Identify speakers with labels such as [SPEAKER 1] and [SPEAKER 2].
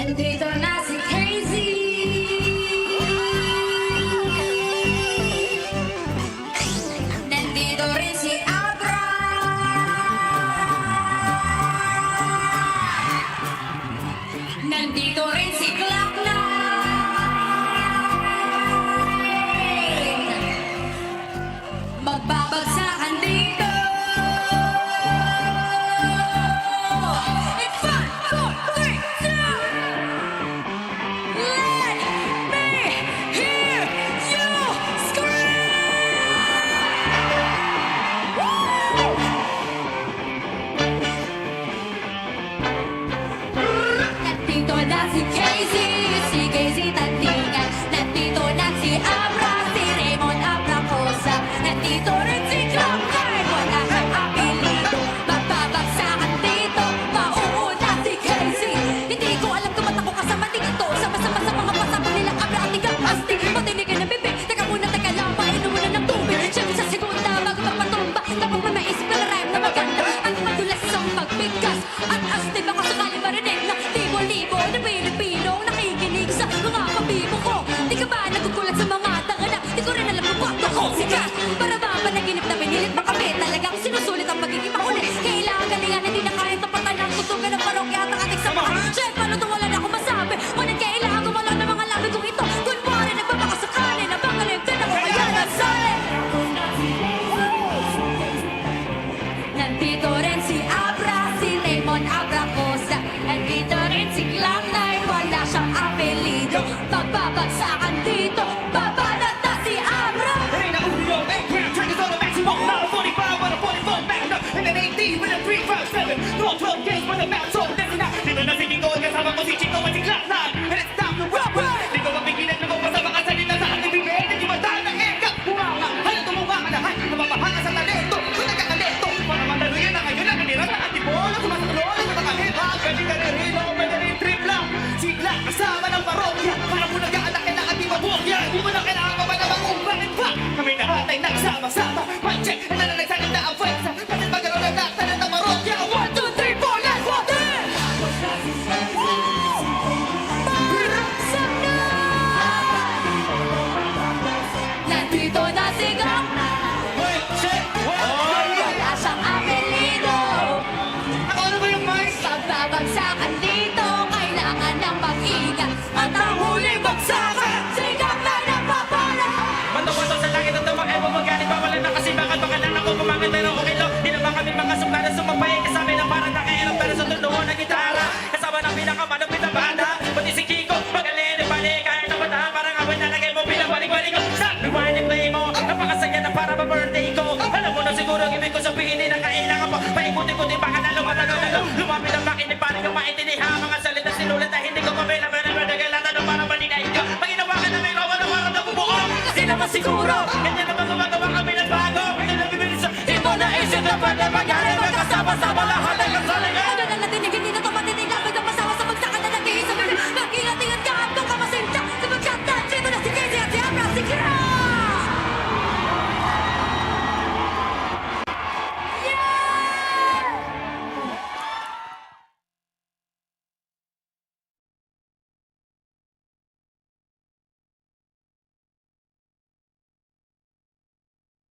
[SPEAKER 1] Nandito na si Casey. Nandito rin si Abra. Nandito rin si Glock9. Magbabagsakan dito. It's 1, 2, 3, 2. Let me hear you scream. Woo! Nandito na si Casey, Tandingan. Nandito na si Abra, si Raymond Abracosa. Nandito rin si Glock9, wala kang apelido. Magbabagsakan dito, mauuna si Casey. Hindi ko alam kung ba't ako kasama dito. Sama-sama sa mga pasabog nilang Abra at ikaw astig. Patinigin ng bibig, teka muna, teka lang, painom muna ng tubig. Siyempre sa segunda, bago magpatumba. Kapag may maisip ka na rhyme na maganda, ang madulas ang magbigkas. At astig ako sakali marinig na libo-libo na Pilipino nakikinig sa mga pabibo ko. Di ka ba nagugulat sa mga tanga? Di ko rin alam kung ba't ako sikat. Para ba panaginip na pinilit makapit? Talagang sinusulit ang pagiging makulit. Kailangan galingan, hindi na kayang tapatan ng tutugan ng parokya at ang ating samahan. Chef, paano to wala na akong masabi? Ngunit kailangan gumala ng mga labi kong ito. Kunwari nagbabakasakali na bangalim din ako kaya nasali. Nandito rin si Abra, si Raymond Abracosa. Nandito rin si Glock9, wala siyang apelido. Magbabagsakan dito, babanat na si Abra.
[SPEAKER 2] It ain't a Julio, 8 gram, triggers on the maximum. Not a 45, but a 44 Magnum. And an 18 with a 357. Throw 12 gauge with a mouth, so listen up. Dito na si Kiko, kasama ko si Chico at si Glock9. And it's time to rock, rock. Di ko mapigilan na kung basta mga salita sa ating bibig. Hindi matang ng eka. Humanga, halos tumuwa ka na. Hay, napapahanga sa talento. Kung nagkakalento, para mandalo yan na ngayon ang kanira sa ating bola. Sumasakalo, nagkakahip-ha. Pwede ka rin hilo, pwede rin trip lang. Si Glock kasama ng parokya. Para mo nagkaalaki ng ating mabukya. Di mo na kailangan pa naman kung bakit pa. Kami lahat ay nagsama-sama. Mic check, and na nagsalita ang pwesa. Kasi magkaroon ng laktanan ng parokya. 1, 2, 3, 4, let's walk in!
[SPEAKER 1] Maragsak na! Nandito na si Glock9.
[SPEAKER 2] Hoy, shit!
[SPEAKER 1] Wala siyang apelido.
[SPEAKER 2] Ako ano ba yung mic?
[SPEAKER 1] Pagbabagsakan dito, kailangan ng mag-ingat. At ang huling bagsakan, si Glock9 ang papala.
[SPEAKER 3] Bato-bato sa langit at tumak, ewan magalit pa wala nakasibakan. Baka lang ako kumakit pero okay lang. Di naman kami mga sumara sumapay. Kasama ng parang nakailang pero sa tulungan ng gitara. Kasama ng pinakamanapit na banda. Pati si Chico, magaling na balik. Kahit na bata, parang awin na lagay mo. Pinabalik-balik ko sa rewind and play mo. Napakasaya na para pa-birthday ko. Alam mo na siguro ang ibig ko sabihin din na kailangan mo. Paikuti-kuti baka na lumatagal-tagal. Lumapit ang makinig para kang maintindihan. Mga salita sinulat na hindi ko mabila. Pero nagagalasan ng parang maninay ka. Pag inawakan na may roba na parang nabubuo. Di naman siguro, ganyan naman gumagawa kami ng bago. Pag nabibilis sa, di mo naisip na pwede magaling magkasama-sama lahat.